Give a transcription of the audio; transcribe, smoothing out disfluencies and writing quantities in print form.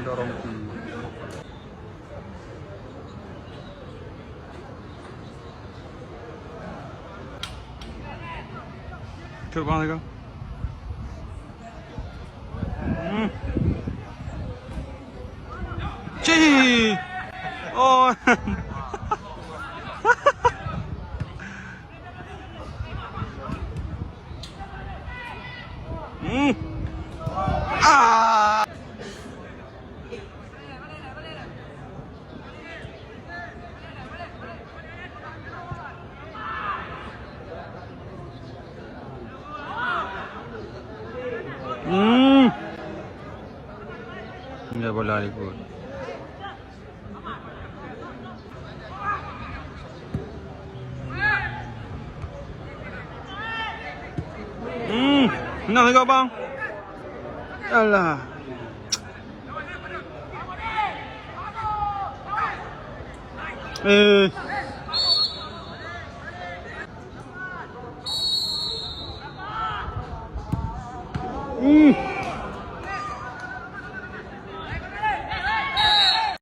ada rompi. Cuba bang lagi. Cih. Oh. Ah. Dia bola ikut. Menang juga bang. Alah. Eh.